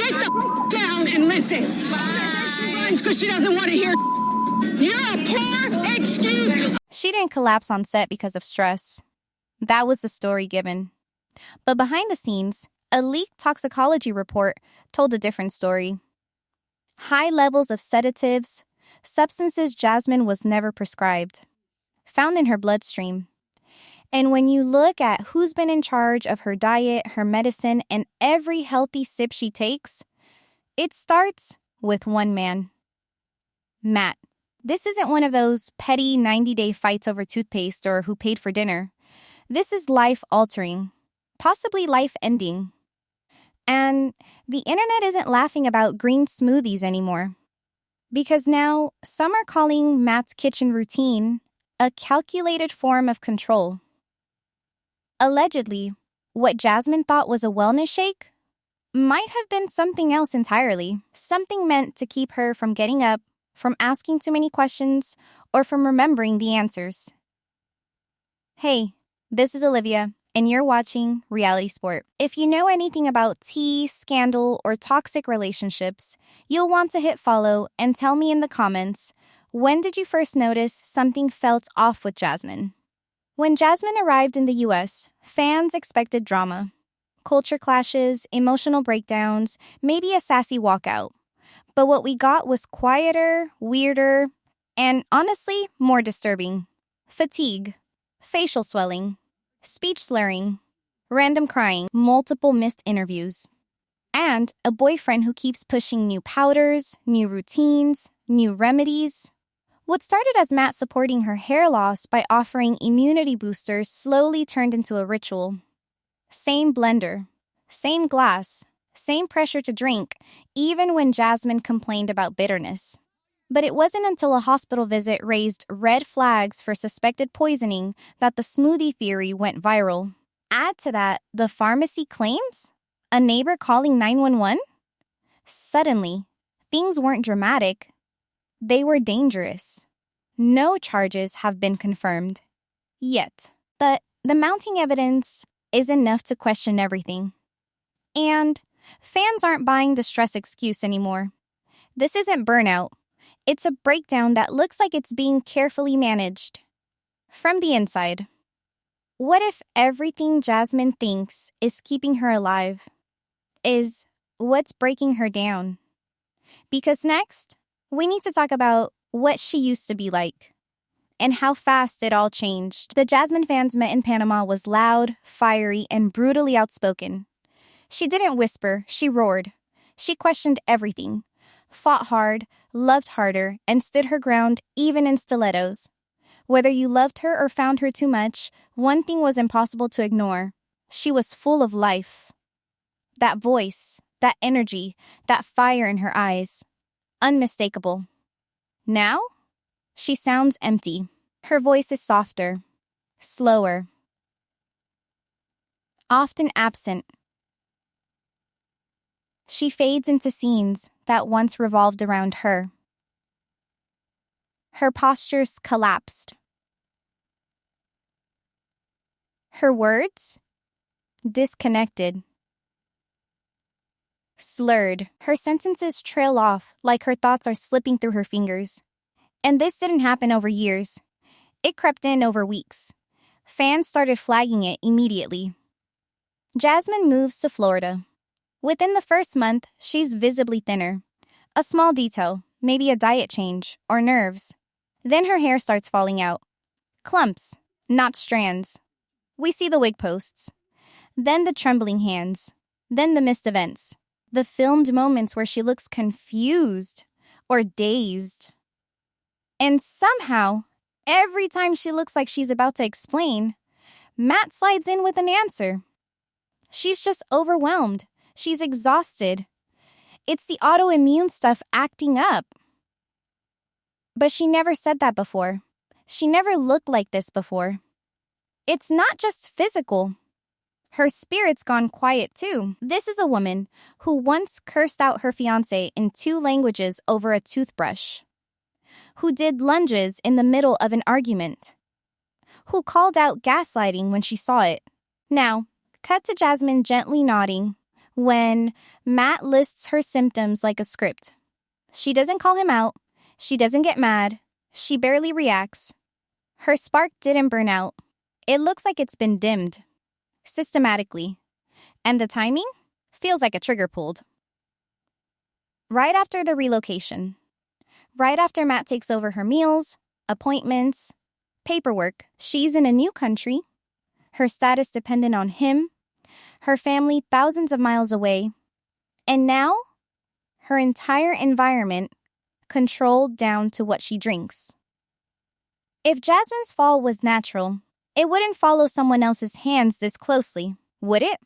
Sit the down and listen. She runs because she doesn't want to hear. You're a poor excuse. She didn't collapse on set because of stress. That was the story given. But behind the scenes, a leaked toxicology report told a different story. High levels of sedatives, substances Jasmine was never prescribed, found in her bloodstream. And when you look at who's been in charge of her diet, her medicine, and every healthy sip she takes, it starts with one man. Matt. This isn't one of those petty 90-day fights over toothpaste or who paid for dinner. This is life-altering, possibly life-ending. And the internet isn't laughing about green smoothies anymore. Because now, some are calling Matt's kitchen routine a calculated form of control. Allegedly, what Jasmine thought was a wellness shake might have been something else entirely, something meant to keep her from getting up, from asking too many questions, or from remembering the answers. Hey, this is Olivia, and you're watching Reality Sport. If you know anything about tea, scandal, or toxic relationships, you'll want to hit follow and tell me in the comments, when did you first notice something felt off with Jasmine? When Jasmine arrived in the US, fans expected drama. Culture clashes, emotional breakdowns, maybe a sassy walkout. But what we got was quieter, weirder, and honestly, more disturbing. Fatigue, facial swelling, speech slurring, random crying, multiple missed interviews, and a boyfriend who keeps pushing new powders, new routines, new remedies. What started as Matt supporting her hair loss by offering immunity boosters slowly turned into a ritual. Same blender, same glass, same pressure to drink, even when Jasmine complained about bitterness. But it wasn't until a hospital visit raised red flags for suspected poisoning that the smoothie theory went viral. Add to that the pharmacy claims? A neighbor calling 911? Suddenly, things weren't dramatic. They were dangerous. No charges have been confirmed. Yet. But the mounting evidence is enough to question everything. And fans aren't buying the stress excuse anymore. This isn't burnout. It's a breakdown that looks like it's being carefully managed. From the inside. What if everything Jasmine thinks is keeping her alive is what's breaking her down? Because next, we need to talk about what she used to be like and how fast it all changed. The Jasmine fans met in Panama was loud, fiery, and brutally outspoken. She didn't whisper, she roared. She questioned everything, fought hard, loved harder, and stood her ground even in stilettos. Whether you loved her or found her too much, one thing was impossible to ignore. She was full of life. That voice, that energy, that fire in her eyes. Unmistakable. Now, she sounds empty. Her voice is softer, slower, often absent. She fades into scenes that once revolved around her. Her postures collapsed. Her words? Disconnected. Slurred. Her sentences trail off like her thoughts are slipping through her fingers. And this didn't happen over years. It crept in over weeks. Fans started flagging it immediately. Jasmine moves to Florida. Within the first month, she's visibly thinner. A small detail, maybe a diet change, or nerves. Then her hair starts falling out. Clumps, not strands. We see the wig posts. Then the trembling hands. Then the missed events. The filmed moments where she looks confused or dazed. And somehow, every time she looks like she's about to explain, Matt slides in with an answer. She's just overwhelmed. She's exhausted. It's the autoimmune stuff acting up. But she never said that before. She never looked like this before. It's not just physical. Her spirit's gone quiet too. This is a woman who once cursed out her fiancé in 2 languages over a toothbrush. Who did lunges in the middle of an argument. Who called out gaslighting when she saw it. Now, cut to Jasmine gently nodding, when Matt lists her symptoms like a script. She doesn't call him out. She doesn't get mad. She barely reacts. Her spark didn't burn out. It looks like it's been dimmed. Systematically. And the timing feels like a trigger pulled. Right after the relocation. Right after Matt takes over her meals, appointments, paperwork. She's in a new country. Her status dependent on him. Her family thousands of miles away. And now, her entire environment controlled down to what she drinks. If Jasmine's fall was natural, it wouldn't follow someone else's hands this closely, would it?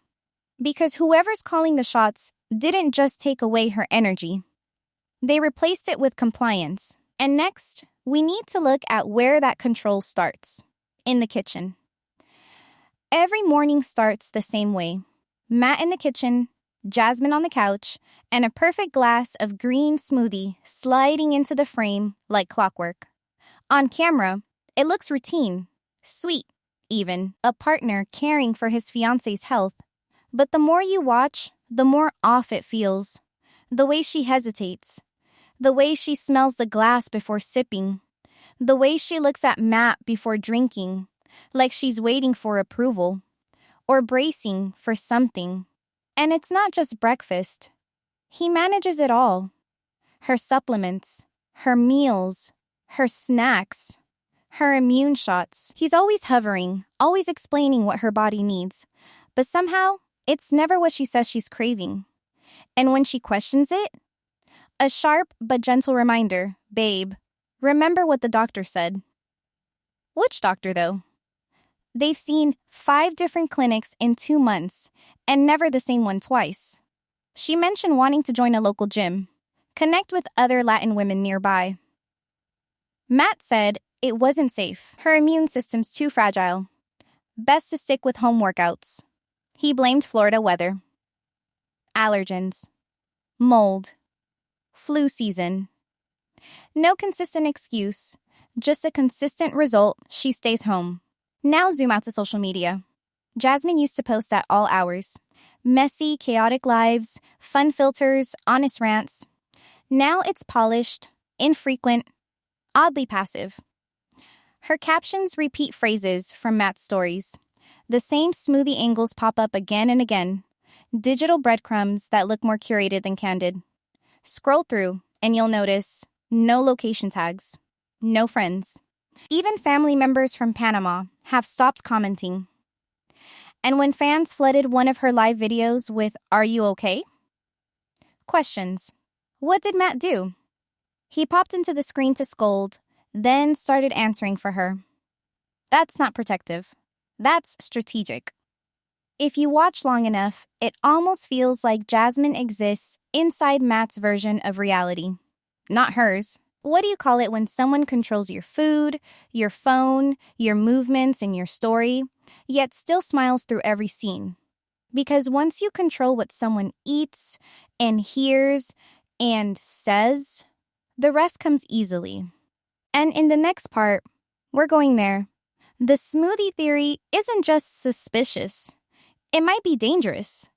Because whoever's calling the shots didn't just take away her energy. They replaced it with compliance. And next, we need to look at where that control starts. In the kitchen. Every morning starts the same way. Matt in the kitchen, Jasmine on the couch, and a perfect glass of green smoothie sliding into the frame like clockwork. On camera, it looks routine, sweet, even, a partner caring for his fiancé's health. But the more you watch, the more off it feels. The way she hesitates. The way she smells the glass before sipping. The way she looks at Matt before drinking, like she's waiting for approval. Or bracing for something. And it's not just breakfast. He manages it all. Her supplements, her meals, her snacks, her immune shots. He's always hovering, always explaining what her body needs. But somehow, it's never what she says she's craving. And when she questions it, a sharp but gentle reminder, babe, remember what the doctor said. Which doctor, though? They've seen 5 different clinics in 2 months, and never the same one twice. She mentioned wanting to join a local gym, connect with other Latin women nearby. Matt said it wasn't safe. Her immune system's too fragile. Best to stick with home workouts. He blamed Florida weather. Allergens. Mold. Flu season. No consistent excuse, just a consistent result. She stays home. Now zoom out to social media. Jasmine used to post at all hours. Messy, chaotic lives, fun filters, honest rants. Now it's polished, infrequent, oddly passive. Her captions repeat phrases from Matt's stories. The same smoothie angles pop up again and again. Digital breadcrumbs that look more curated than candid. Scroll through and you'll notice no location tags, no friends. Even family members from Panama have stopped commenting. And when fans flooded one of her live videos with, "Are you okay?" Questions. What did Matt do? He popped into the screen to scold, then started answering for her. That's not protective. That's strategic. If you watch long enough, it almost feels like Jasmine exists inside Matt's version of reality, not hers. What do you call it when someone controls your food, your phone, your movements, and your story, yet still smiles through every scene? Because once you control what someone eats and hears and says, the rest comes easily. And in the next part, we're going there. The smoothie theory isn't just suspicious. It might be dangerous.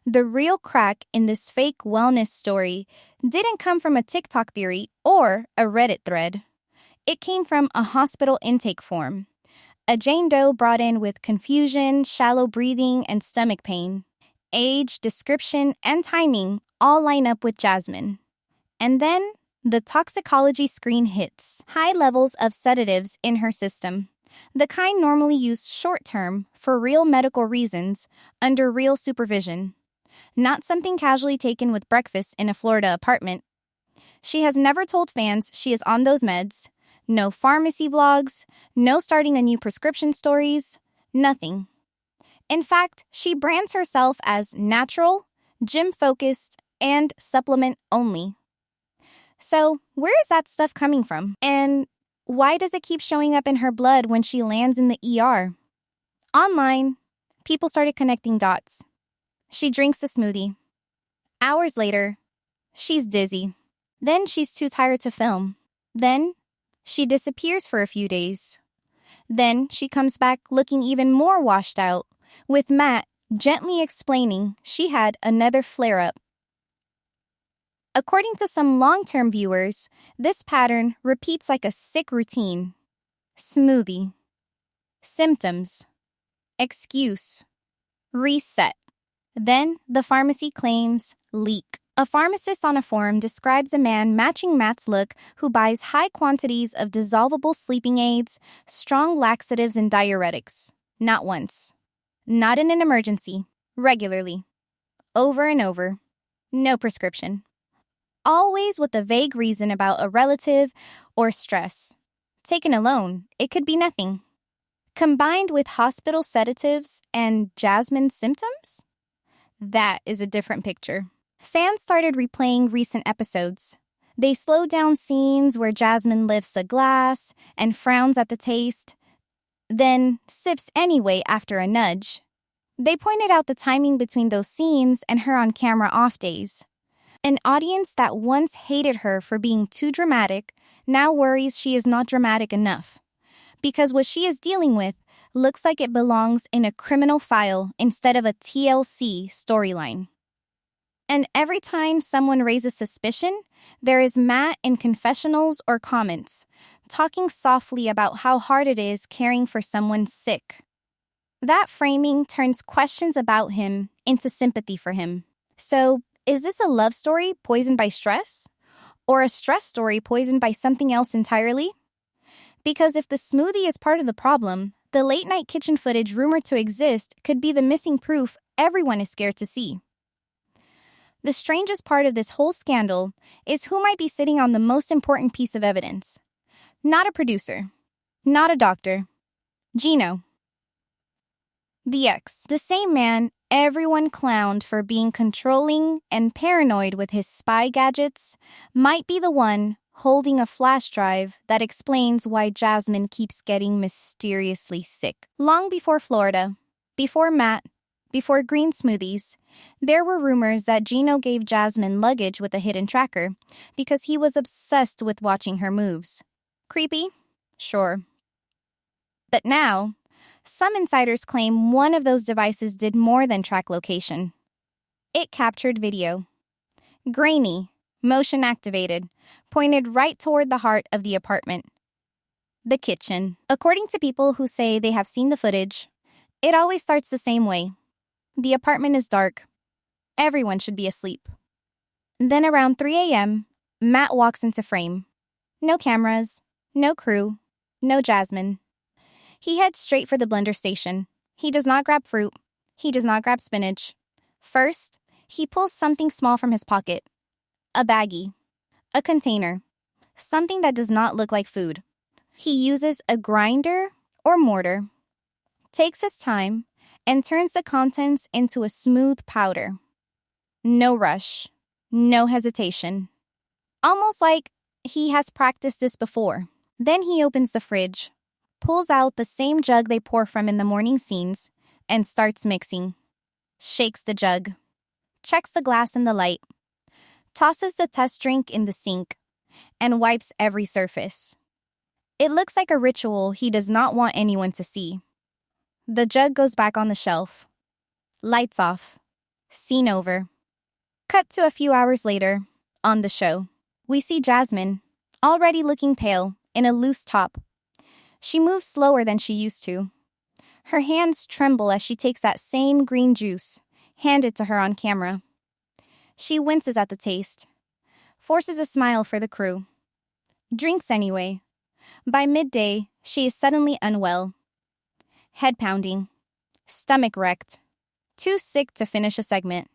The real crack in this fake wellness story didn't come from a TikTok theory or a Reddit thread. It came from a hospital intake form. A Jane Doe brought in with confusion, shallow breathing, and stomach pain. Age, description, and timing all line up with Jasmine. And then the toxicology screen hits. High levels of sedatives in her system. The kind normally used short-term for real medical reasons under real supervision. Not something casually taken with breakfast in a Florida apartment. She has never told fans she is on those meds. No pharmacy vlogs, no starting a new prescription stories, nothing. In fact, she brands herself as natural, gym-focused, and supplement only. So, where is that stuff coming from? And why does it keep showing up in her blood when she lands in the ER? Online, people started connecting dots. She drinks a smoothie. Hours later, she's dizzy. Then she's too tired to film. Then she disappears for a few days. Then she comes back looking even more washed out, with Matt gently explaining she had another flare-up. According to some long-term viewers, this pattern repeats like a sick routine. Smoothie. Symptoms. Excuse. Reset. Then, the pharmacy claims leak. A pharmacist on a forum describes a man matching Matt's look who buys high quantities of dissolvable sleeping aids, strong laxatives, and diuretics. Not once. Not in an emergency. Regularly. Over and over. No prescription. Always with a vague reason about a relative or stress. Taken alone, it could be nothing. Combined with hospital sedatives and Jasmine's symptoms? That is a different picture. Fans started replaying recent episodes. They slowed down scenes where Jasmine lifts a glass and frowns at the taste, then sips anyway after a nudge. They pointed out the timing between those scenes and her on-camera off days. An audience that once hated her for being too dramatic now worries she is not dramatic enough, because what she is dealing with looks like it belongs in a criminal file instead of a TLC storyline. And every time someone raises suspicion, there is Matt in confessionals or comments, talking softly about how hard it is caring for someone sick. That framing turns questions about him into sympathy for him. So, is this a love story poisoned by stress? Or a stress story poisoned by something else entirely? Because if the smoothie is part of the problem, the late-night kitchen footage rumored to exist could be the missing proof everyone is scared to see. The strangest part of this whole scandal is who might be sitting on the most important piece of evidence. Not a producer. Not a doctor. Gino. The ex. The same man everyone clowned for being controlling and paranoid with his spy gadgets might be the one holding a flash drive that explains why Jasmine keeps getting mysteriously sick. Long before Florida, before Matt, before green smoothies, there were rumors that Gino gave Jasmine luggage with a hidden tracker because he was obsessed with watching her moves. Creepy? Sure. But now, some insiders claim one of those devices did more than track location. It captured video. Grainy, motion activated, pointed right toward the heart of the apartment. The kitchen. According to people who say they have seen the footage, it always starts the same way. The apartment is dark. Everyone should be asleep. Then around 3 a.m., Matt walks into frame. No cameras, no crew, no Jasmine. He heads straight for the blender station. He does not grab fruit. He does not grab spinach. First, he pulls something small from his pocket. A baggie. A container. Something that does not look like food. He uses a grinder or mortar. Takes his time and turns the contents into a smooth powder. No rush. No hesitation. Almost like he has practiced this before. Then he opens the fridge, pulls out the same jug they pour from in the morning scenes, and starts mixing. Shakes the jug. Checks the glass in the light. Tosses the test drink in the sink, and wipes every surface. It looks like a ritual he does not want anyone to see. The jug goes back on the shelf. Lights off. Scene over. Cut to a few hours later, on the show. We see Jasmine, already looking pale, in a loose top. She moves slower than she used to. Her hands tremble as she takes that same green juice, handed to her on camera. She winces at the taste, forces a smile for the crew. Drinks anyway. By midday, she is suddenly unwell. Head pounding. Stomach wrecked. Too sick to finish a segment.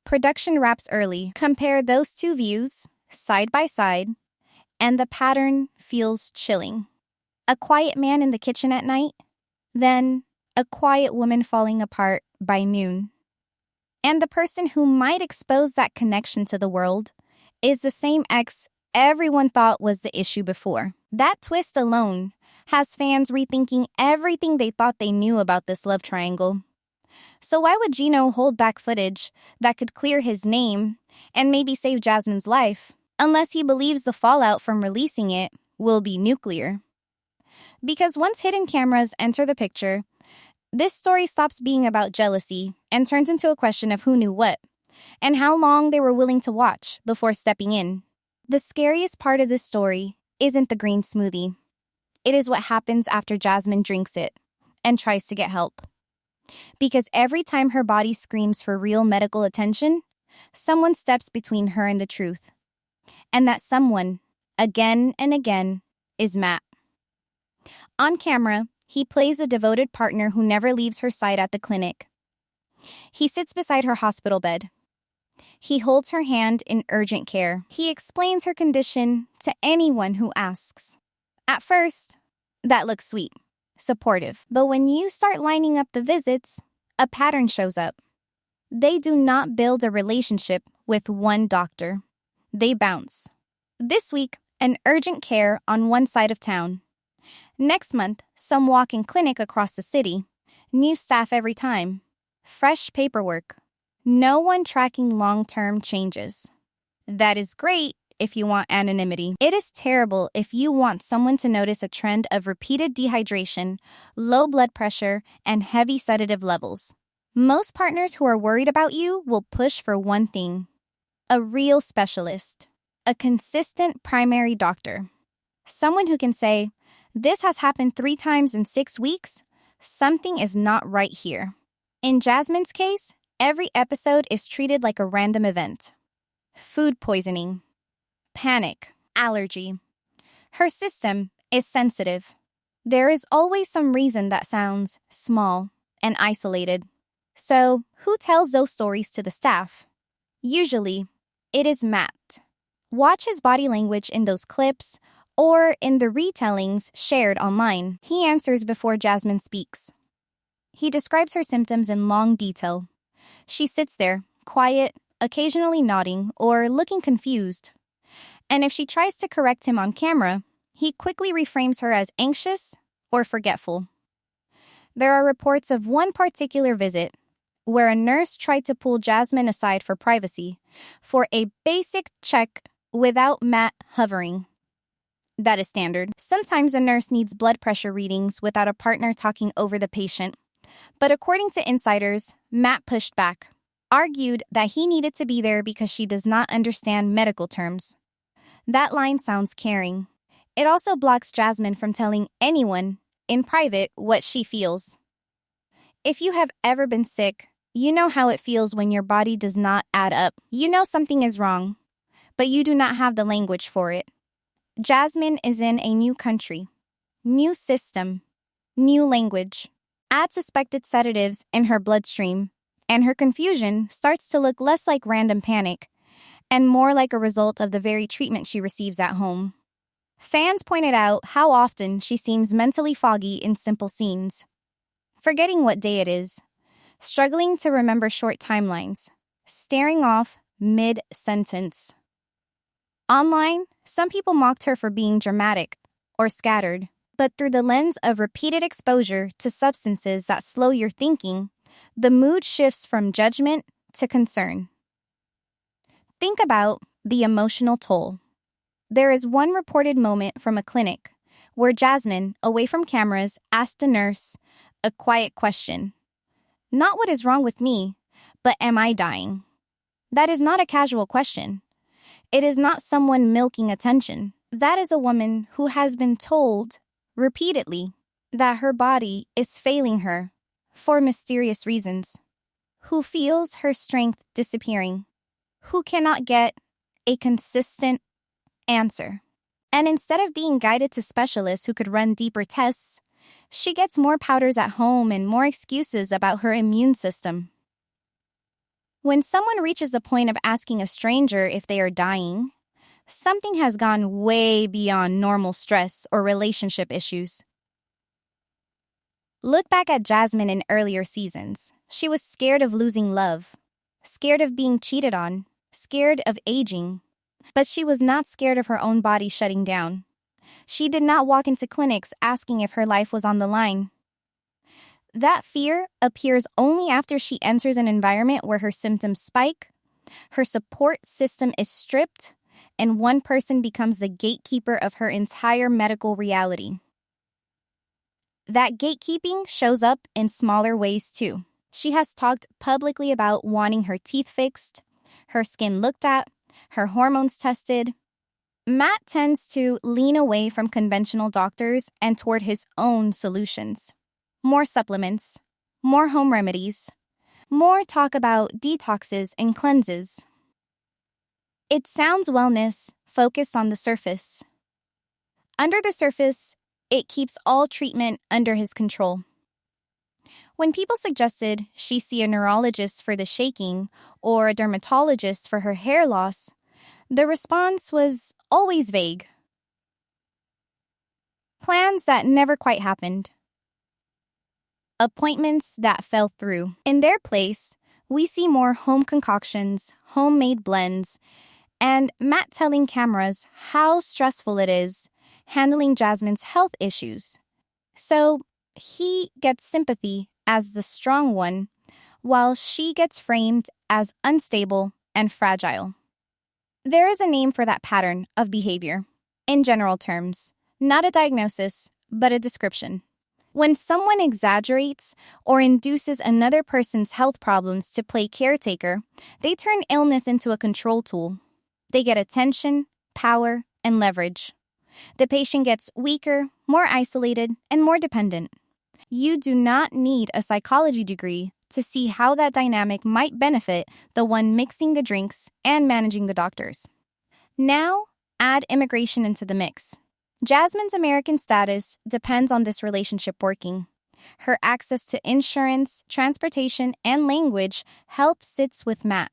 Production wraps early. Compare those two views, side by side, and the pattern feels chilling. A quiet man in the kitchen at night, then a quiet woman falling apart by noon. And the person who might expose that connection to the world is the same ex everyone thought was the issue before. That twist alone has fans rethinking everything they thought they knew about this love triangle. So why would Gino hold back footage that could clear his name and maybe save Jasmine's life, unless he believes the fallout from releasing it will be nuclear? Because once hidden cameras enter the picture, This story stops being about jealousy and turns into a question of who knew what, and how long they were willing to watch before stepping in. The scariest part of this story isn't the green smoothie. It is what happens after Jasmine drinks it and tries to get help. Because every time her body screams for real medical attention, someone steps between her and the truth. And that someone, again and again, is Matt. On camera, he plays a devoted partner who never leaves her side at the clinic. He sits beside her hospital bed. He holds her hand in urgent care. He explains her condition to anyone who asks. At first, that looks sweet, supportive. But when you start lining up the visits, a pattern shows up. They do not build a relationship with one doctor. They bounce. This week, an urgent care on one side of town. Next month, some walk-in clinic across the city. New staff every time. Fresh paperwork. No one tracking long-term changes. That is great if you want anonymity. It is terrible if you want someone to notice a trend of repeated dehydration, low blood pressure, and heavy sedative levels. Most partners who are worried about you will push for one thing: a real specialist, a consistent primary doctor. Someone who can say, "This has happened 3 times in 6 weeks. Something is not right here." In Jasmine's case, every episode is treated like a random event. Food poisoning, panic, allergy. Her system is sensitive. There is always some reason that sounds small and isolated. So, who tells those stories to the staff? Usually, it is Matt. Watch his body language in those clips or in the retellings shared online. He answers before Jasmine speaks. He describes her symptoms in long detail. She sits there, quiet, occasionally nodding or looking confused. And if she tries to correct him on camera, he quickly reframes her as anxious or forgetful. There are reports of one particular visit where a nurse tried to pull Jasmine aside for privacy for a basic check without Matt hovering. That is standard. Sometimes a nurse needs blood pressure readings without a partner talking over the patient. But according to insiders, Matt pushed back, argued that he needed to be there because she does not understand medical terms. That line sounds caring. It also blocks Jasmine from telling anyone in private what she feels. If you have ever been sick, you know how it feels when your body does not add up. You know something is wrong, but you do not have the language for it. Jasmine is in a new country, new system, new language. Add suspected sedatives in her bloodstream, and her confusion starts to look less like random panic and more like a result of the very treatment she receives at home. Fans pointed out how often she seems mentally foggy in simple scenes, forgetting what day it is, struggling to remember short timelines, staring off mid-sentence. Online, some people mocked her for being dramatic or scattered, but through the lens of repeated exposure to substances that slow your thinking, the mood shifts from judgment to concern. Think about the emotional toll. There is one reported moment from a clinic where Jasmine, away from cameras, asked a nurse a quiet question. Not what is wrong with me, but am I dying? That is not a casual question. It is not someone milking attention. That is a woman who has been told repeatedly that her body is failing her for mysterious reasons, who feels her strength disappearing, who cannot get a consistent answer. And instead of being guided to specialists who could run deeper tests, she gets more powders at home and more excuses about her immune system. When someone reaches the point of asking a stranger if they are dying, something has gone way beyond normal stress or relationship issues. Look back at Jasmine in earlier seasons. She was scared of losing love, scared of being cheated on, scared of aging. But she was not scared of her own body shutting down. She did not walk into clinics asking if her life was on the line. That fear appears only after she enters an environment where her symptoms spike, her support system is stripped, and one person becomes the gatekeeper of her entire medical reality. that gatekeeping shows up in smaller ways too. She has talked publicly about wanting her teeth fixed, her skin looked at, her hormones tested. Matt tends to lean away from conventional doctors and toward his own solutions. More supplements, more home remedies, more talk about detoxes and cleanses. It sounds wellness focused on the surface. Under the surface, it keeps all treatment under his control. When people suggested she see a neurologist for the shaking or a dermatologist for her hair loss, the response was always vague. Plans that never quite happened. Appointments that fell through. In their place, we see more home concoctions, homemade blends, and Matt telling cameras how stressful it is handling Jasmine's health issues. So he gets sympathy as the strong one, while she gets framed as unstable and fragile. There is a name for that pattern of behavior. In general terms, not a diagnosis, but a description. When someone exaggerates or induces another person's health problems to play caretaker, they turn illness into a control tool. They get attention, power, and leverage. The patient gets weaker, more isolated, and more dependent. You do not need a psychology degree to see how that dynamic might benefit the one mixing the drinks and managing the doctors. Now, add immigration into the mix. Jasmine's American status depends on this relationship working. Her access to insurance, transportation, and language help sits with Matt.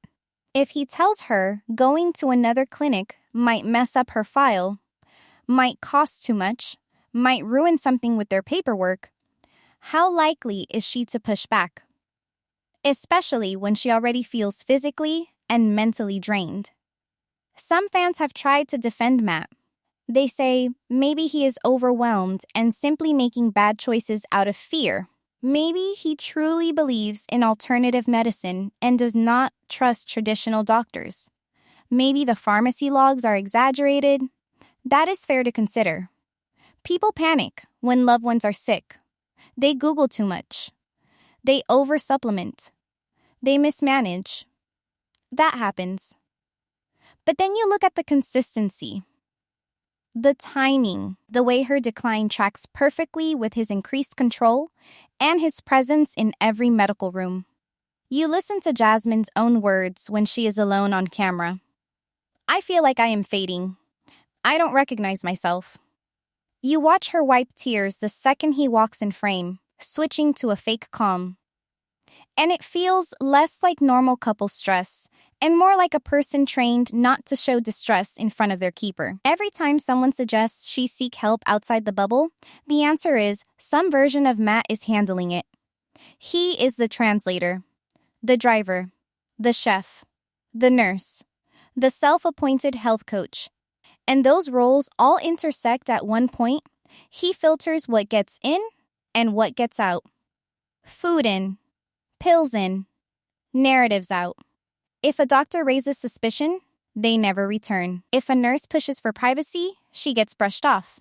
If he tells her going to another clinic might mess up her file, might cost too much, might ruin something with their paperwork, how likely is she to push back? Especially when she already feels physically and mentally drained. Some fans have tried to defend Matt. They say maybe he is overwhelmed and simply making bad choices out of fear. Maybe he truly believes in alternative medicine and does not trust traditional doctors. Maybe the pharmacy logs are exaggerated. That is fair to consider. People panic when loved ones are sick. They Google too much. They oversupplement. They mismanage. That happens. But then you look at the consistency. The timing, the way her decline tracks perfectly with his increased control and his presence in every medical room. You listen to Jasmine's own words when she is alone on camera. I feel like I am fading. I don't recognize myself. You watch her wipe tears the second he walks in frame, switching to a fake calm. And it feels less like normal couple stress and more like a person trained not to show distress in front of their keeper. Every time someone suggests she seek help outside the bubble, the answer is some version of Matt is handling it. He is the translator, the driver, the chef, the nurse, the self-appointed health coach. And those roles all intersect at one point. He filters what gets in and what gets out. Food in, pills in, narratives out. If a doctor raises suspicion, they never return. If a nurse pushes for privacy, she gets brushed off.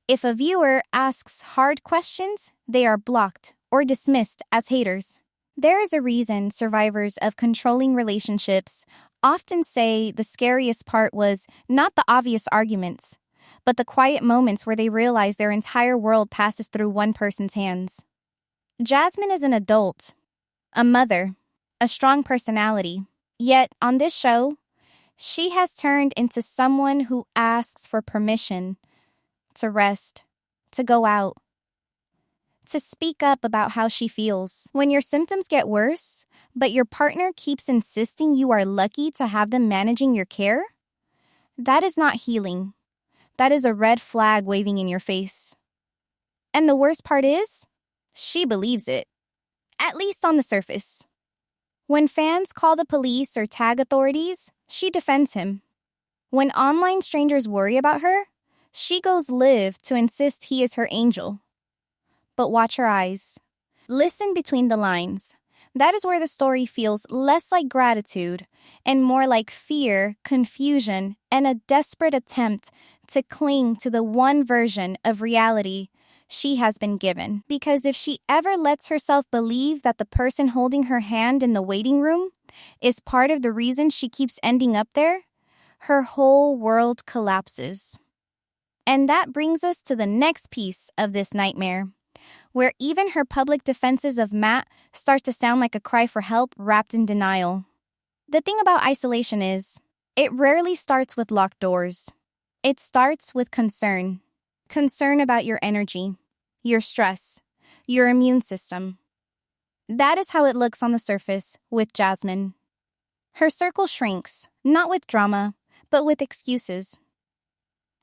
If a viewer asks hard questions, they are blocked or dismissed as haters. There is a reason survivors of controlling relationships often say the scariest part was not the obvious arguments, but the quiet moments where they realize their entire world passes through one person's hands. Jasmine is an adult, a mother, a strong personality. Yet, on this show, she has turned into someone who asks for permission to rest, to go out, to speak up about how she feels. When your symptoms get worse, but your partner keeps insisting you are lucky to have them managing your care, that is not healing. That is a red flag waving in your face. And the worst part is, she believes it, at least on the surface. When fans call the police or tag authorities, she defends him. When online strangers worry about her, she goes live to insist he is her angel. But watch her eyes. Listen between the lines. That is where the story feels less like gratitude and more like fear, confusion, and a desperate attempt to cling to the one version of reality she has been given. Because if she ever lets herself believe that the person holding her hand in the waiting room is part of the reason she keeps ending up there, her whole world collapses. And that brings us to the next piece of this nightmare, where even her public defenses of Matt start to sound like a cry for help wrapped in denial. The thing about isolation is, it rarely starts with locked doors. It starts with concern. Concern about your energy, your stress, your immune system. That is how it looks on the surface with Jasmine. Her circle shrinks, not with drama, but with excuses.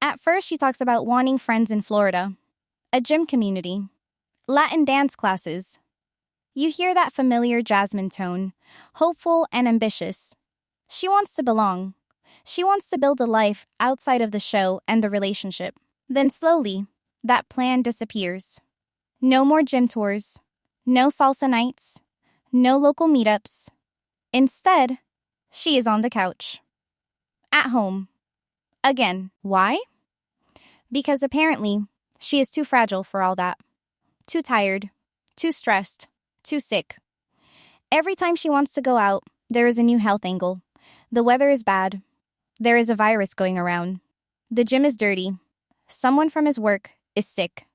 At first, she talks about wanting friends in Florida, a gym community, Latin dance classes. You hear that familiar Jasmine tone, hopeful and ambitious. She wants to belong. She wants to build a life outside of the show and the relationship. Then slowly, that plan disappears. No more gym tours, no salsa nights, no local meetups. Instead, she is on the couch. At home. Again. Why? Because apparently, she is too fragile for all that. Too tired, too stressed, too sick. Every time she wants to go out, there is a new health angle. The weather is bad. There is a virus going around. The gym is dirty. Someone from his work is sick.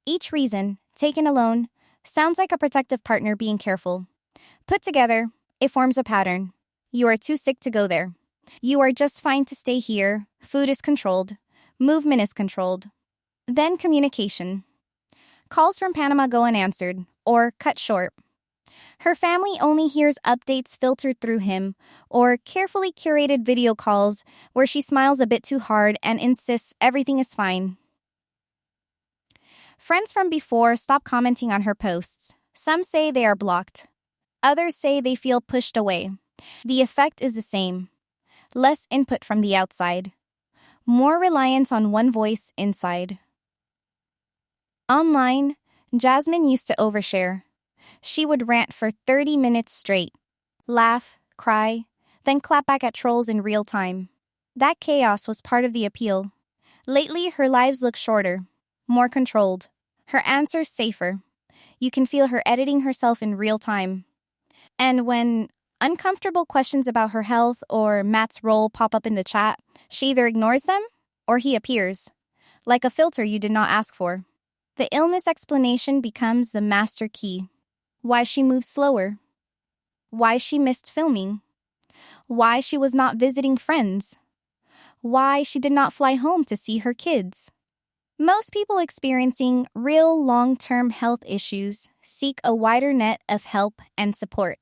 Each reason, taken alone, sounds like a protective partner being careful. Put together, it forms a pattern. You are too sick to go there. You are just fine to stay here. Food is controlled. Movement is controlled. Then communication. Calls from Panama go unanswered or cut short. Her family only hears updates filtered through him or carefully curated video calls where she smiles a bit too hard and insists everything is fine. Friends from before stop commenting on her posts. Some say they are blocked. Others say they feel pushed away. The effect is the same. Less input from the outside. More reliance on one voice inside. Online, Jasmine used to overshare. She would rant for 30 minutes straight, laugh, cry, then clap back at trolls in real time. That chaos was part of the appeal. Lately, her lives look shorter, more controlled, her answers safer. You can feel her editing herself in real time. And when uncomfortable questions about her health or Matt's role pop up in the chat, she either ignores them or he appears, like a filter you did not ask for. The illness explanation becomes the master key. Why she moved slower. Why she missed filming. Why she was not visiting friends. Why she did not fly home to see her kids. Most people experiencing real long-term health issues seek a wider net of help and support.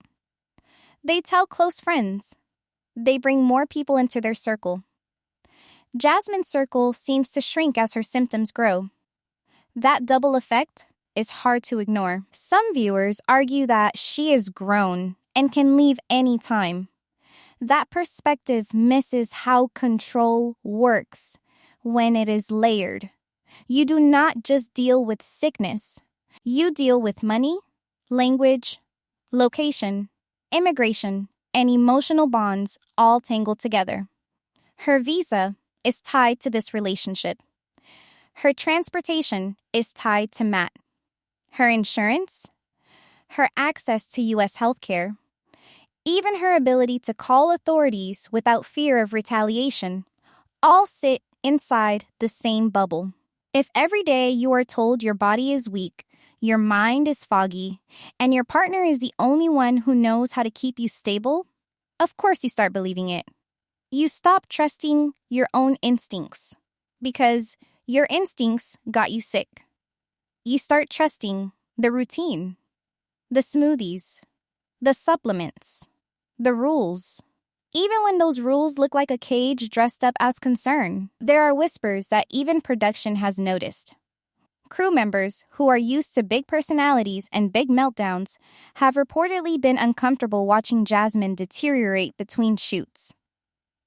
They tell close friends. They bring more people into their circle. Jasmine's circle seems to shrink as her symptoms grow. That double effect is hard to ignore. Some viewers argue that she is grown and can leave any time. That perspective misses how control works when it is layered. You do not just deal with sickness. You deal with money, language, location, immigration, and emotional bonds all tangled together. Her visa is tied to this relationship. Her transportation is tied to Matt. Her insurance, her access to U.S. healthcare, even her ability to call authorities without fear of retaliation, all sit inside the same bubble. If every day you are told your body is weak, your mind is foggy, and your partner is the only one who knows how to keep you stable, of course you start believing it. You stop trusting your own instincts because your instincts got you sick. You start trusting the routine, the smoothies, the supplements, the rules. Even when those rules look like a cage dressed up as concern, there are whispers that even production has noticed. Crew members who are used to big personalities and big meltdowns have reportedly been uncomfortable watching Jasmine deteriorate between shoots.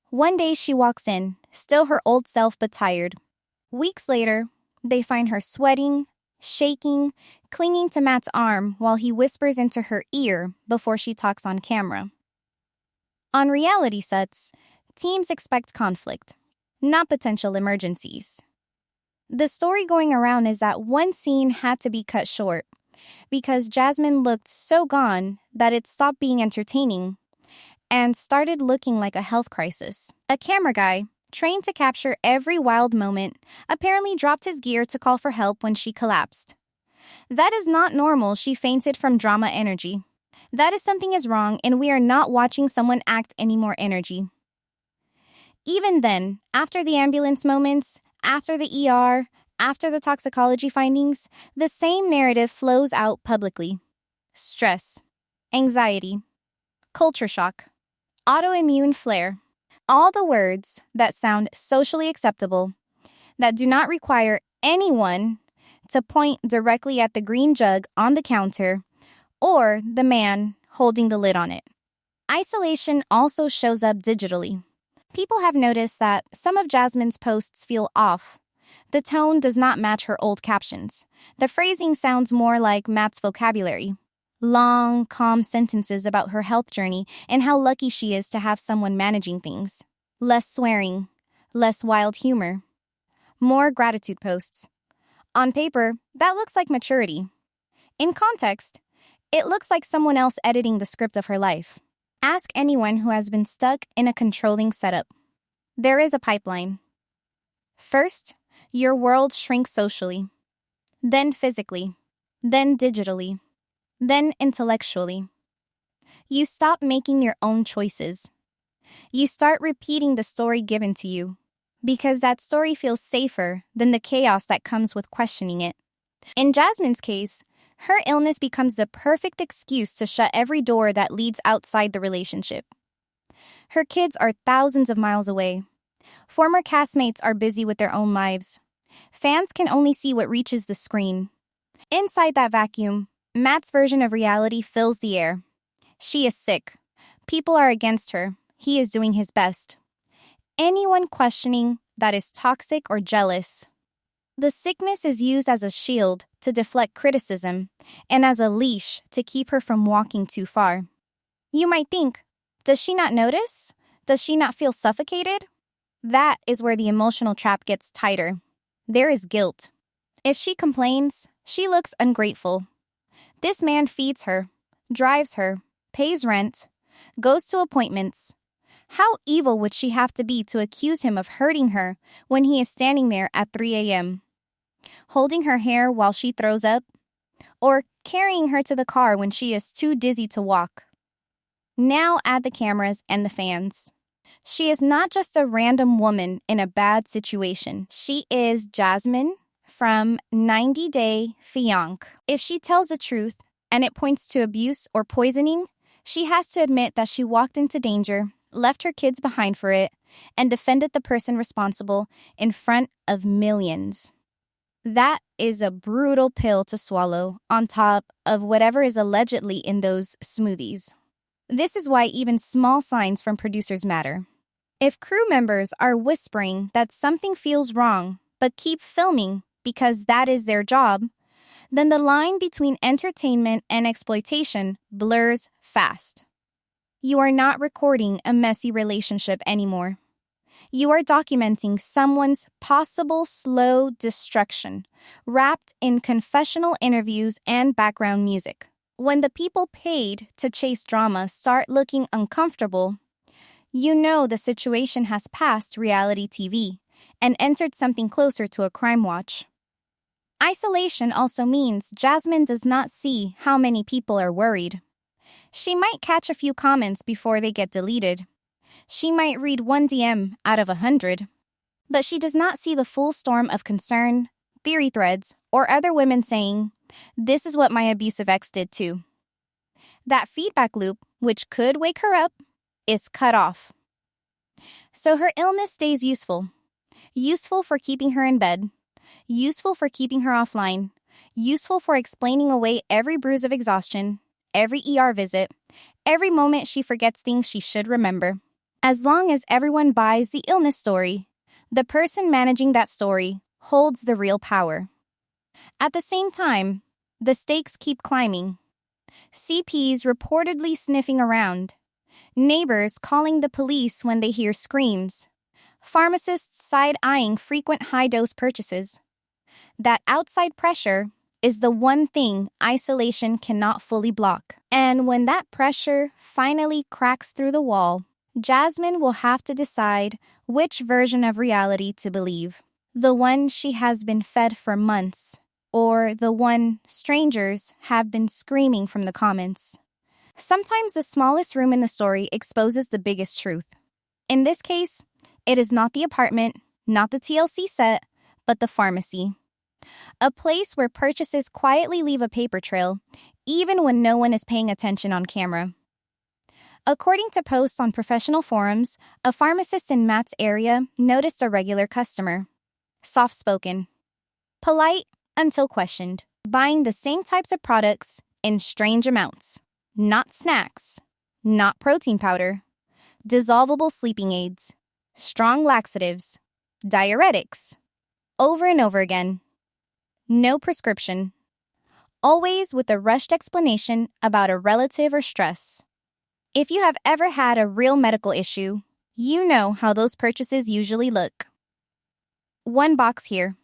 One day she walks in, still her old self but tired. Weeks later, they find her sweating, shaking, clinging to Matt's arm while he whispers into her ear before she talks on camera. On reality sets, teams expect conflict, not potential emergencies. The story going around is that one scene had to be cut short because Jasmine looked so gone that it stopped being entertaining and started looking like a health crisis. A camera guy, trained to capture every wild moment, apparently dropped his gear to call for help when she collapsed. That is not normal. She fainted from drama energy. That is something is wrong, and we are not watching someone act any more energy. Even then, after the ambulance moments, after the ER, after the toxicology findings, the same narrative flows out publicly. Stress, anxiety, culture shock, autoimmune flare. All the words that sound socially acceptable, that do not require anyone to point directly at the green jug on the counter or the man holding the lid on it. Isolation also shows up digitally. People have noticed that some of Jasmine's posts feel off. The tone does not match her old captions. The phrasing sounds more like Matt's vocabulary. Long, calm sentences about her health journey and how lucky she is to have someone managing things. Less swearing, less wild humor. More gratitude posts. On paper, that looks like maturity. In context, it looks like someone else editing the script of her life. Ask anyone who has been stuck in a controlling setup. There is a pipeline. First, your world shrinks socially, then physically, then digitally, then intellectually. You stop making your own choices. You start repeating the story given to you, because that story feels safer than the chaos that comes with questioning it. In Jasmine's case, her illness becomes the perfect excuse to shut every door that leads outside the relationship. Her kids are thousands of miles away. Former castmates are busy with their own lives. Fans can only see what reaches the screen. Inside that vacuum, Matt's version of reality fills the air. She is sick. People are against her. He is doing his best. Anyone questioning that is toxic or jealous. The sickness is used as a shield to deflect criticism and as a leash to keep her from walking too far. You might think, does she not notice? Does she not feel suffocated? That is where the emotional trap gets tighter. There is guilt. If she complains, she looks ungrateful. This man feeds her, drives her, pays rent, goes to appointments. How evil would she have to be to accuse him of hurting her when he is standing there at 3 a.m., holding her hair while she throws up, or carrying her to the car when she is too dizzy to walk? Now add the cameras and the fans. She is not just a random woman in a bad situation. She is Jasmine from 90 Day Fianc. If she tells the truth and it points to abuse or poisoning, she has to admit that she walked into danger, left her kids behind for it, and defended the person responsible in front of millions. That is a brutal pill to swallow on top of whatever is allegedly in those smoothies. This is why even small signs from producers matter. If crew members are whispering that something feels wrong, but keep filming because that is their job, then the line between entertainment and exploitation blurs fast. You are not recording a messy relationship anymore. You are documenting someone's possible slow destruction, wrapped in confessional interviews and background music. When the people paid to chase drama start looking uncomfortable, you know the situation has passed reality TV and entered something closer to a crime watch. Isolation also means Jasmine does not see how many people are worried. She might catch a few comments before they get deleted. She might read one DM out of 100. But she does not see the full storm of concern, theory threads, or other women saying, "This is what my abusive ex did too." That feedback loop, which could wake her up, is cut off. So her illness stays useful. Useful for keeping her in bed. Useful for keeping her offline. Useful for explaining away every bruise of exhaustion, every ER visit, every moment she forgets things she should remember. As long as everyone buys the illness story, the person managing that story holds the real power. At the same time, the stakes keep climbing. CPs reportedly sniffing around. Neighbors calling the police when they hear screams. Pharmacists side-eyeing frequent high-dose purchases. That outside pressure is the one thing isolation cannot fully block. And when that pressure finally cracks through the wall, Jasmine will have to decide which version of reality to believe. The one she has been fed for months, or the one strangers have been screaming from the comments. Sometimes the smallest room in the story exposes the biggest truth. In this case, it is not the apartment, not the TLC set, but the pharmacy. A place where purchases quietly leave a paper trail, even when no one is paying attention on camera. According to posts on professional forums, a pharmacist in Matt's area noticed a regular customer. Soft-spoken. Polite until questioned. Buying the same types of products in strange amounts. Not snacks. Not protein powder. Dissolvable sleeping aids. Strong laxatives. Diuretics. Over and over again. No prescription. Always with a rushed explanation about a relative or stress. If you have ever had a real medical issue, you know how those purchases usually look. One box here.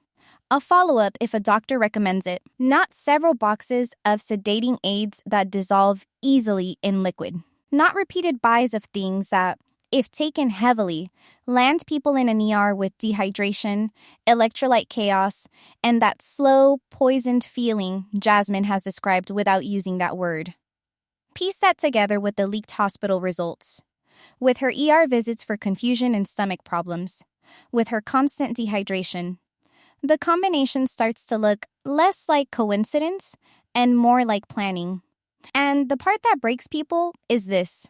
A follow-up if a doctor recommends it. Not several boxes of sedating aids that dissolve easily in liquid. Not repeated buys of things that, if taken heavily, land people in an ER with dehydration, electrolyte chaos, and that slow, poisoned feeling Jasmine has described without using that word. Piece that together with the leaked hospital results. With her ER visits for confusion and stomach problems. With her constant dehydration. The combination starts to look less like coincidence and more like planning. And the part that breaks people is this.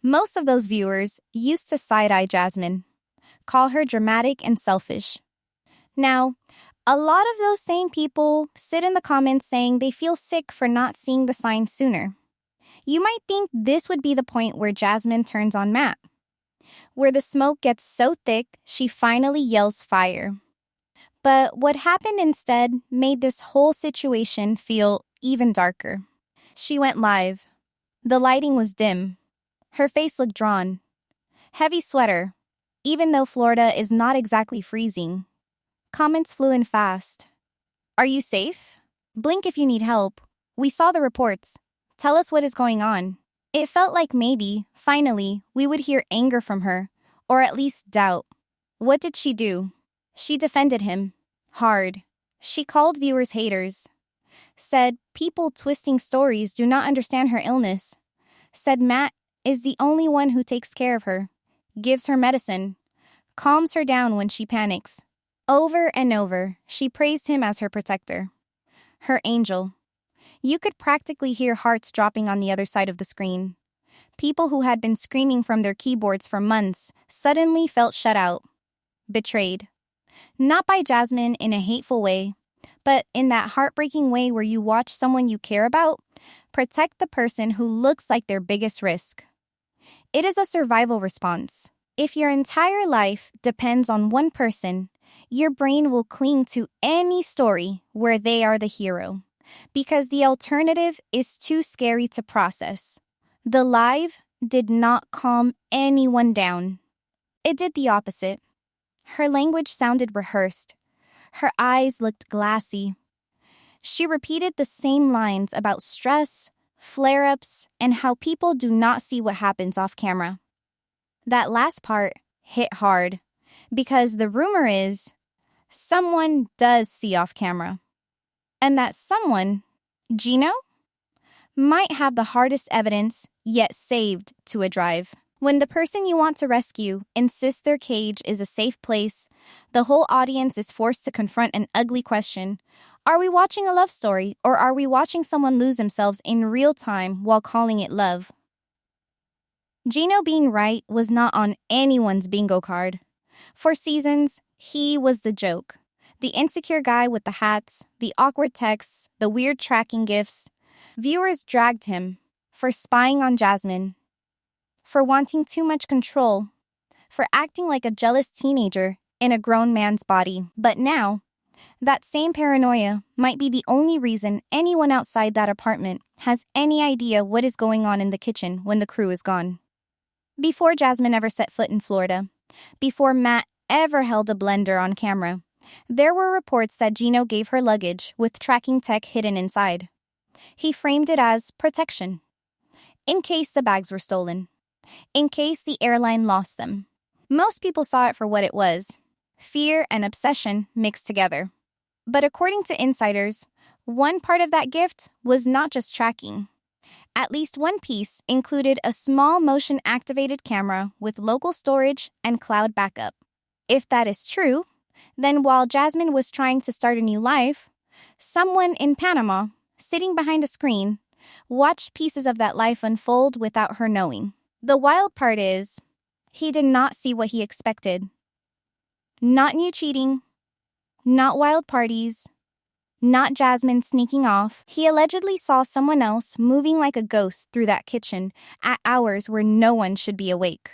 Most of those viewers used to side-eye Jasmine, call her dramatic and selfish. Now, a lot of those same people sit in the comments saying they feel sick for not seeing the signs sooner. You might think this would be the point where Jasmine turns on Matt, where the smoke gets so thick she finally yells fire. But what happened instead made this whole situation feel even darker. She went live. The lighting was dim. Her face looked drawn. Heavy sweater, even though Florida is not exactly freezing. Comments flew in fast. Are you safe? Blink if you need help. We saw the reports. Tell us what is going on. It felt like maybe, finally, we would hear anger from her, or at least doubt. What did she do? She defended him. Hard. She called viewers haters. Said people twisting stories do not understand her illness. Said Matt is the only one who takes care of her, gives her medicine, calms her down when she panics. Over and over, she praised him as her protector. Her angel. You could practically hear hearts dropping on the other side of the screen. People who had been screaming from their keyboards for months suddenly felt shut out. Betrayed. Not by Jasmine in a hateful way, but in that heartbreaking way where you watch someone you care about protect the person who looks like their biggest risk. It is a survival response. If your entire life depends on one person, your brain will cling to any story where they are the hero, because the alternative is too scary to process. The live did not calm anyone down. It did the opposite. Her language sounded rehearsed. Her eyes looked glassy. She repeated the same lines about stress, flare-ups, and how people do not see what happens off camera. That last part hit hard, because the rumor is someone does see off camera. And that someone, Gino, might have the hardest evidence yet saved to a drive. When the person you want to rescue insists their cage is a safe place, the whole audience is forced to confront an ugly question. Are we watching a love story, or are we watching someone lose themselves in real time while calling it love? Gino being right was not on anyone's bingo card. For seasons, he was the joke. The insecure guy with the hats, the awkward texts, the weird tracking gifts. Viewers dragged him for spying on Jasmine, for wanting too much control, for acting like a jealous teenager in a grown man's body. But now, that same paranoia might be the only reason anyone outside that apartment has any idea what is going on in the kitchen when the crew is gone. Before Jasmine ever set foot in Florida, before Matt ever held a blender on camera, There were reports that Gino gave her luggage with tracking tech hidden inside. He framed it as protection. In case the bags were stolen. In case the airline lost them. Most people saw it for what it was. Fear and obsession mixed together. But according to insiders, one part of that gift was not just tracking. At least one piece included a small motion-activated camera with local storage and cloud backup. If that is true, then while Jasmine was trying to start a new life, someone in Panama, sitting behind a screen, watched pieces of that life unfold without her knowing. The wild part is, he did not see what he expected. Not new cheating, not wild parties, not Jasmine sneaking off. He allegedly saw someone else moving like a ghost through that kitchen at hours where no one should be awake.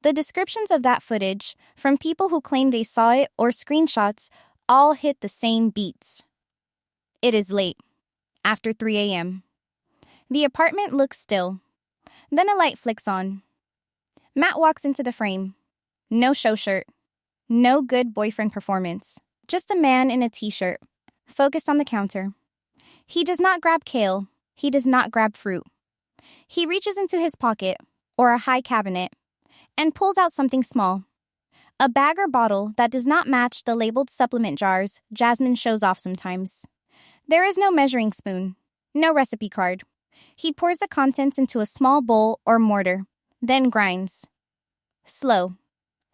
The descriptions of that footage, from people who claim they saw it or screenshots, all hit the same beats. It is late, after 3 a.m. The apartment looks still. Then a light flicks on. Matt walks into the frame. No show shirt. No good boyfriend performance. Just a man in a t-shirt, focused on the counter. He does not grab kale. He does not grab fruit. He reaches into his pocket, or a high cabinet, and pulls out something small. A bag or bottle that does not match the labeled supplement jars Jasmine shows off sometimes. There is no measuring spoon, no recipe card. He pours the contents into a small bowl or mortar, then grinds. Slow,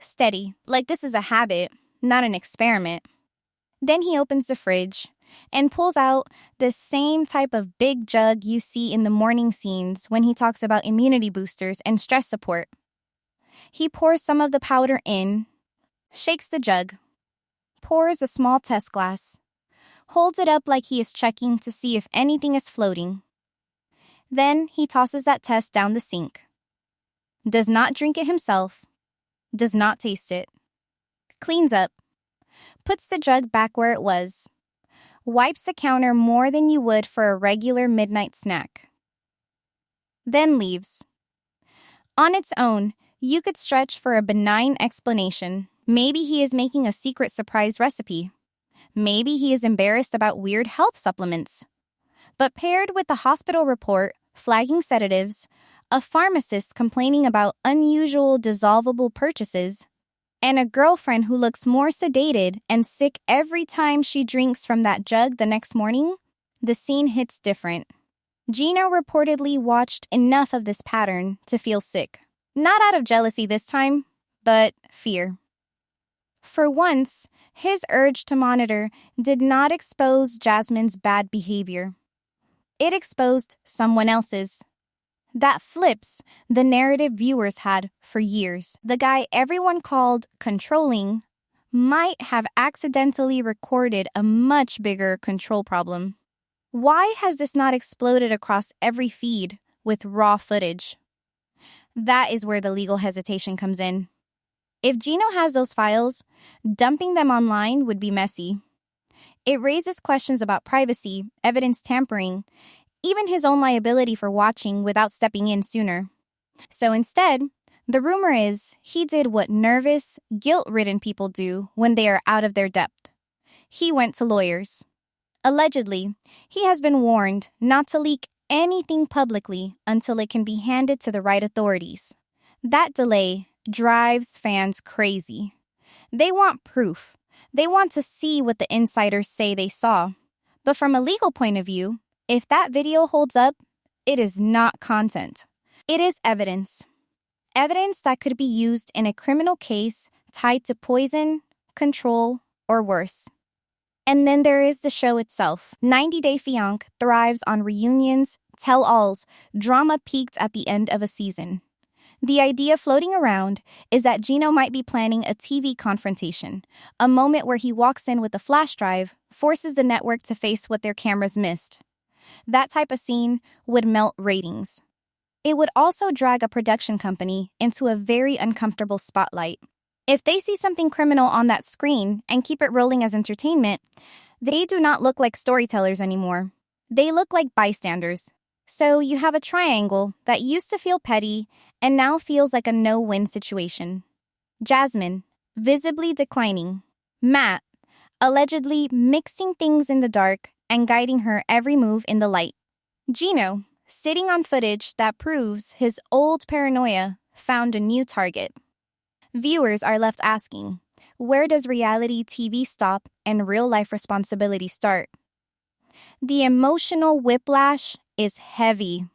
steady, like this is a habit, not an experiment. Then he opens the fridge and pulls out the same type of big jug you see in the morning scenes when he talks about immunity boosters and stress support. He pours some of the powder in, shakes the jug, pours a small test glass, holds it up like he is checking to see if anything is floating. Then he tosses that test down the sink. Does not drink it himself, does not taste it. Cleans up, puts the jug back where it was, wipes the counter more than you would for a regular midnight snack. Then leaves. On its own, you could stretch for a benign explanation. Maybe he is making a secret surprise recipe. Maybe he is embarrassed about weird health supplements. But paired with the hospital report flagging sedatives, a pharmacist complaining about unusual dissolvable purchases, and a girlfriend who looks more sedated and sick every time she drinks from that jug the next morning, the scene hits different. Gino reportedly watched enough of this pattern to feel sick. Not out of jealousy this time, but fear. For once, his urge to monitor did not expose Jasmine's bad behavior. It exposed someone else's. That flips the narrative viewers had for years. The guy everyone called controlling might have accidentally recorded a much bigger control problem. Why has this not exploded across every feed with raw footage? That is where the legal hesitation comes in. If Gino has those files, dumping them online would be messy. It raises questions about privacy, evidence tampering, even his own liability for watching without stepping in sooner. So instead, the rumor is he did what nervous, guilt-ridden people do when they are out of their depth. He went to lawyers. Allegedly, he has been warned not to leak anything publicly until it can be handed to the right authorities. That delay drives fans crazy. They want proof. They want to see what the insiders say they saw. But from a legal point of view, if that video holds up, it is not content. It is evidence. Evidence that could be used in a criminal case tied to poison, control, or worse. And then there is the show itself. 90 Day Fianc thrives on reunions, tell-alls, drama peaked at the end of a season. The idea floating around is that Gino might be planning a TV confrontation, a moment where he walks in with a flash drive, forces the network to face what their cameras missed. That type of scene would melt ratings. It would also drag a production company into a very uncomfortable spotlight. If they see something criminal on that screen and keep it rolling as entertainment, they do not look like storytellers anymore. They look like bystanders. So you have a triangle that used to feel petty and now feels like a no-win situation. Jasmine, visibly declining. Matt, allegedly mixing things in the dark and guiding her every move in the light. Gino, sitting on footage that proves his old paranoia found a new target. Viewers are left asking, where does reality TV stop and real-life responsibility start? The emotional whiplash is heavy.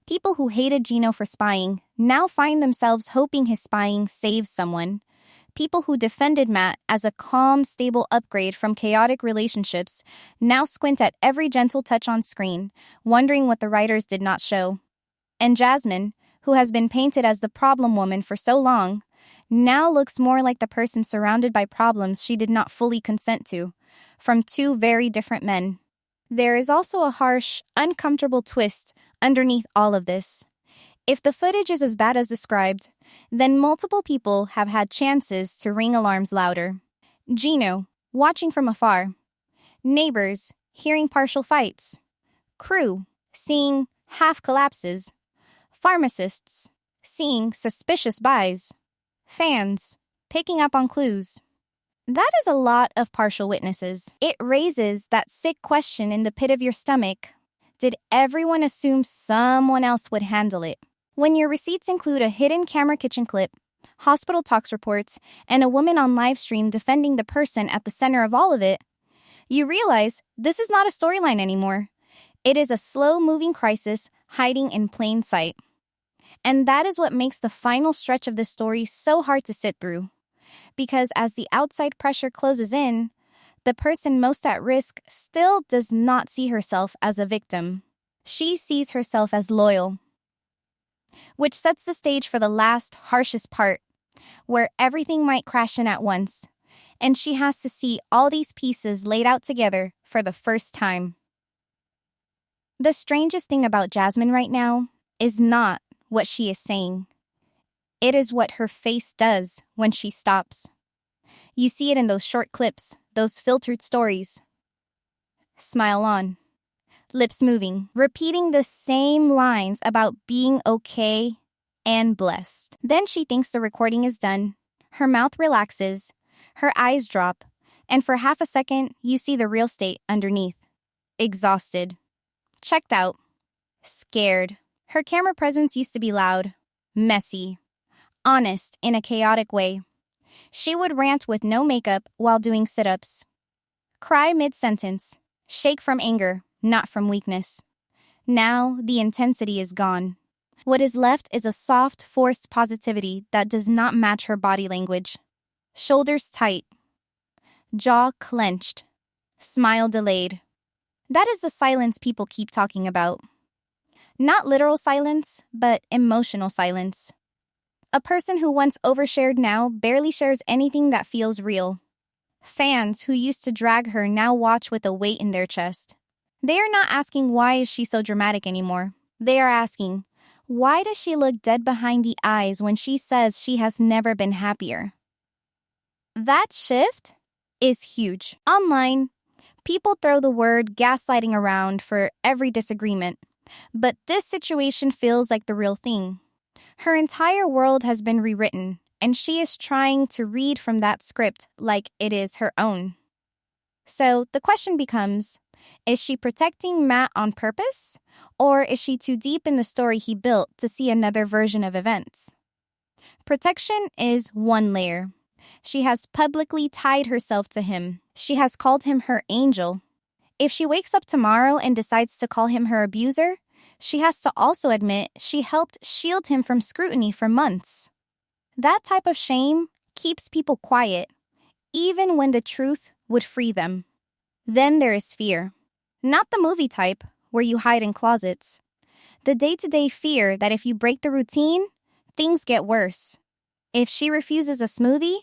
People who hated Gino for spying now find themselves hoping his spying saves someone. People who defended Matt as a calm, stable upgrade from chaotic relationships now squint at every gentle touch on screen, wondering what the writers did not show. And Jasmine, who has been painted as the problem woman for so long, now looks more like the person surrounded by problems she did not fully consent to, from two very different men. There is also a harsh, uncomfortable twist underneath all of this. If the footage is as bad as described, then multiple people have had chances to ring alarms louder. Gino, watching from afar. Neighbors, hearing partial fights. Crew, seeing half collapses. Pharmacists, seeing suspicious buys. Fans, picking up on clues. That is a lot of partial witnesses. It raises that sick question in the pit of your stomach. Did everyone assume someone else would handle it? When your receipts include a hidden camera kitchen clip, hospital talks reports, and a woman on live stream defending the person at the center of all of it, you realize this is not a storyline anymore. It is a slow-moving crisis hiding in plain sight. And that is what makes the final stretch of this story so hard to sit through. Because as the outside pressure closes in, the person most at risk still does not see herself as a victim. She sees herself as loyal. Which sets the stage for the last, harshest part, where everything might crash in at once, and she has to see all these pieces laid out together for the first time. The strangest thing about Jasmine right now is not what she is saying. It is what her face does when she stops. You see it in those short clips, those filtered stories. Smile on. Lips moving, repeating the same lines about being okay and blessed. Then she thinks the recording is done. Her mouth relaxes, her eyes drop, and for half a second, you see the real state underneath. Exhausted. Checked out. Scared. Her camera presence used to be loud, messy, honest in a chaotic way. She would rant with no makeup while doing sit-ups. Cry mid-sentence. Shake from anger, not from weakness. Now, the intensity is gone. What is left is a soft, forced positivity that does not match her body language. Shoulders tight. Jaw clenched. Smile delayed. That is the silence people keep talking about. Not literal silence, but emotional silence. A person who once overshared now barely shares anything that feels real. Fans who used to drag her now watch with a weight in their chest. They are not asking why is she so dramatic anymore. They are asking, why does she look dead behind the eyes when she says she has never been happier? That shift is huge. Online, people throw the word gaslighting around for every disagreement, but this situation feels like the real thing. Her entire world has been rewritten, and she is trying to read from that script like it is her own. So the question becomes, is she protecting Matt on purpose, or is she too deep in the story he built to see another version of events? Protection is one layer. She has publicly tied herself to him. She has called him her angel. If she wakes up tomorrow and decides to call him her abuser, she has to also admit she helped shield him from scrutiny for months. That type of shame keeps people quiet, even when the truth would free them. Then there is fear. Not the movie type, where you hide in closets. The day-to-day fear that if you break the routine, things get worse. If she refuses a smoothie,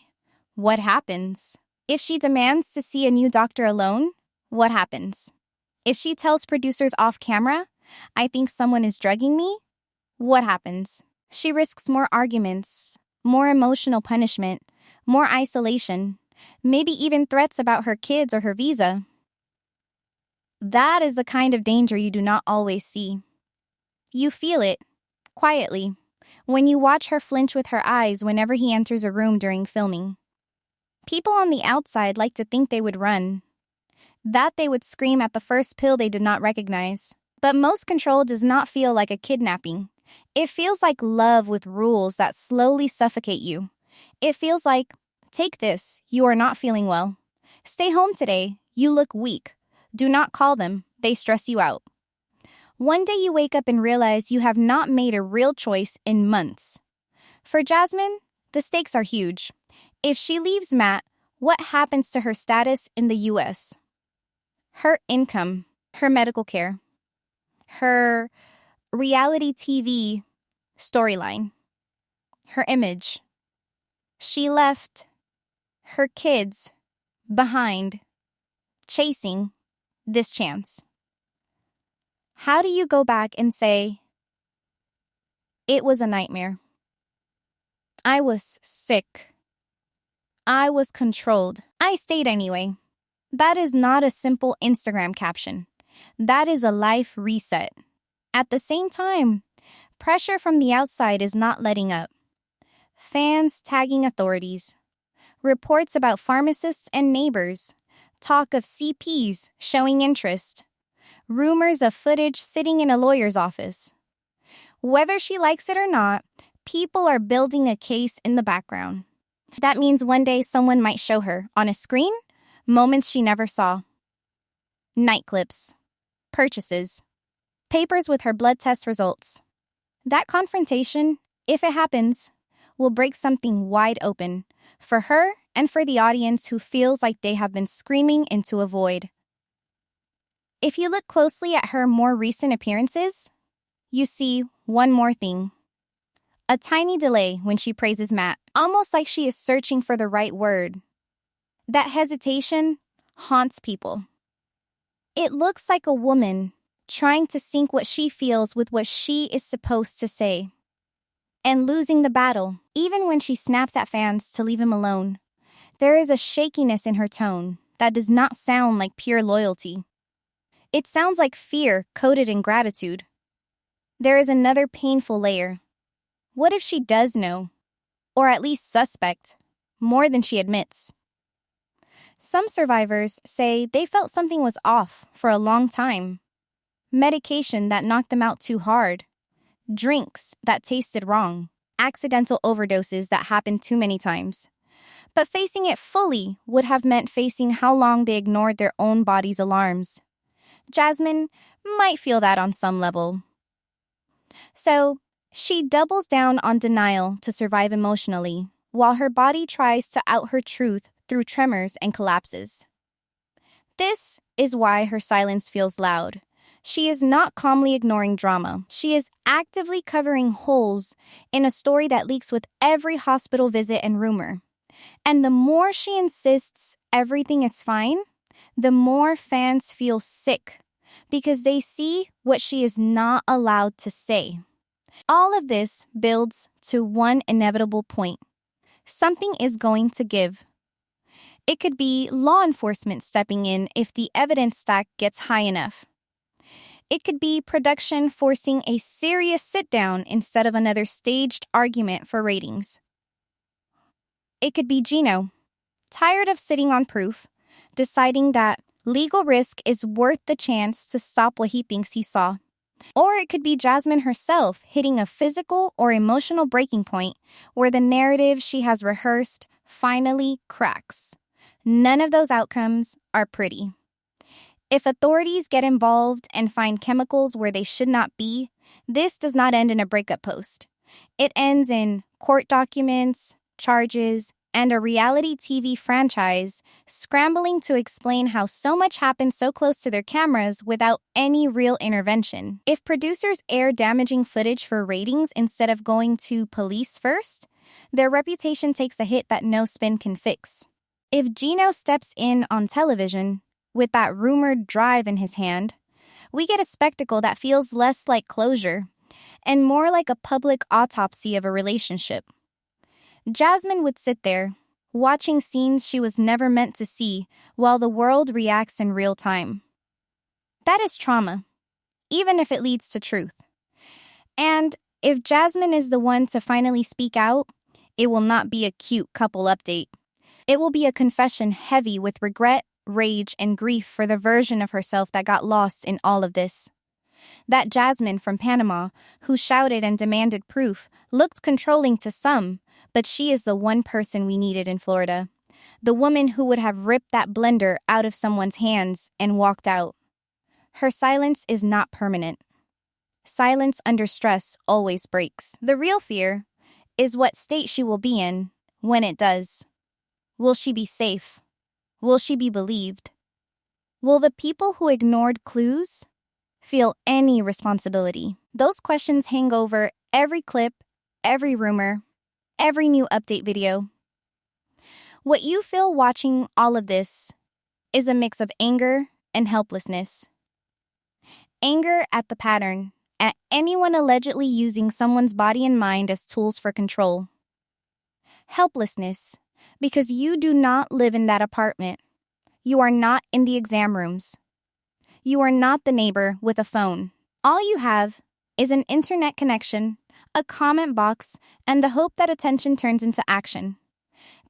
what happens? If she demands to see a new doctor alone, what happens? If she tells producers off camera, I think someone is drugging me, what happens? She risks more arguments, more emotional punishment, more isolation, maybe even threats about her kids or her visa. That is the kind of danger you do not always see. You feel it, quietly, when you watch her flinch with her eyes whenever he enters a room during filming. People on the outside like to think they would run, that they would scream at the first pill they did not recognize. But most control does not feel like a kidnapping. It feels like love with rules that slowly suffocate you. It feels like, take this, you are not feeling well. Stay home today, you look weak. Do not call them, they stress you out. One day you wake up and realize you have not made a real choice in months. For Jasmine, the stakes are huge. If she leaves Matt, what happens to her status in the U.S.? Her income, her medical care, her reality TV storyline, her image. She left her kids behind, chasing this chance. How do you go back and say, it was a nightmare? I was sick. I was controlled. I stayed anyway. That is not a simple Instagram caption. That is a life reset. At the same time, pressure from the outside is not letting up. Fans tagging authorities. Reports about pharmacists and neighbors. Talk of CPs showing interest. Rumors of footage sitting in a lawyer's office. Whether she likes it or not, people are building a case in the background. That means one day someone might show her, on a screen, moments she never saw. Night clips. Purchases. Papers with her blood test results. That confrontation, if it happens, will break something wide open for her and for the audience who feels like they have been screaming into a void. If you look closely at her more recent appearances, you see one more thing. A tiny delay when she praises Matt, almost like she is searching for the right word. That hesitation haunts people. It looks like a woman trying to sync what she feels with what she is supposed to say, and losing the battle, even when she snaps at fans to leave him alone. There is a shakiness in her tone that does not sound like pure loyalty. It sounds like fear coated in gratitude. There is another painful layer. What if she does know, or at least suspect, more than she admits? Some survivors say they felt something was off for a long time. Medication that knocked them out too hard. Drinks that tasted wrong. Accidental overdoses that happened too many times. But facing it fully would have meant facing how long they ignored their own body's alarms. Jasmine might feel that on some level. So, she doubles down on denial to survive emotionally, while her body tries to out her truth through tremors and collapses. This is why her silence feels loud. She is not calmly ignoring drama. She is actively covering holes in a story that leaks with every hospital visit and rumor. And the more she insists everything is fine, the more fans feel sick because they see what she is not allowed to say. All of this builds to one inevitable point. Something is going to give. It could be law enforcement stepping in if the evidence stack gets high enough. It could be production forcing a serious sit-down instead of another staged argument for ratings. It could be Gino, tired of sitting on proof, deciding that legal risk is worth the chance to stop what he thinks he saw. Or it could be Jasmine herself hitting a physical or emotional breaking point where the narrative she has rehearsed finally cracks. None of those outcomes are pretty. If authorities get involved and find chemicals where they should not be, this does not end in a breakup post. It ends in court documents, charges, and a reality TV franchise scrambling to explain how so much happened so close to their cameras without any real intervention. If producers air damaging footage for ratings instead of going to police first, their reputation takes a hit that no spin can fix. If Gino steps in on television with that rumored drive in his hand, we get a spectacle that feels less like closure and more like a public autopsy of a relationship. Jasmine would sit there, watching scenes she was never meant to see while the world reacts in real time. That is trauma, even if it leads to truth. And if Jasmine is the one to finally speak out, it will not be a cute couple update. It will be a confession heavy with regret, rage, and grief for the version of herself that got lost in all of this. That Jasmine from Panama, who shouted and demanded proof, looked controlling to some, but she is the one person we needed in Florida. The woman who would have ripped that blender out of someone's hands and walked out. Her silence is not permanent. Silence under stress always breaks. The real fear is what state she will be in when it does. Will she be safe? Will she be believed? Will the people who ignored clues feel any responsibility? Those questions hang over every clip, every rumor, every new update video. What you feel watching all of this is a mix of anger and helplessness. Anger at the pattern, at anyone allegedly using someone's body and mind as tools for control. Helplessness, because you do not live in that apartment. You are not in the exam rooms. You are not the neighbor with a phone. All you have is an internet connection, a comment box, and the hope that attention turns into action.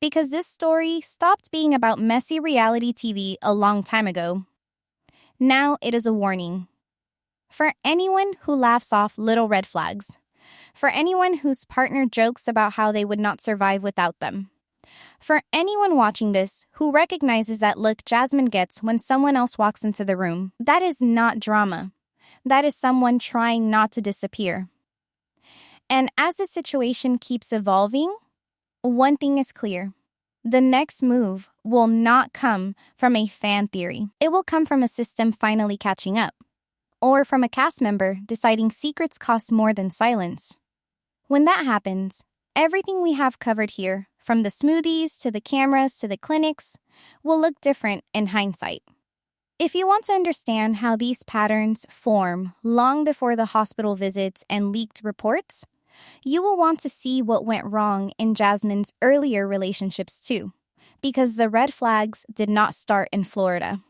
Because this story stopped being about messy reality TV a long time ago. Now it is a warning. For anyone who laughs off little red flags. For anyone whose partner jokes about how they would not survive without them. For anyone watching this who recognizes that look Jasmine gets when someone else walks into the room. That is not drama. That is someone trying not to disappear. And as the situation keeps evolving, one thing is clear. The next move will not come from a fan theory. It will come from a system finally catching up. Or from a cast member deciding secrets cost more than silence. When that happens, everything we have covered here, from the smoothies to the cameras to the clinics, will look different in hindsight. If you want to understand how these patterns form long before the hospital visits and leaked reports, you will want to see what went wrong in Jasmine's earlier relationships too, because the red flags did not start in Florida.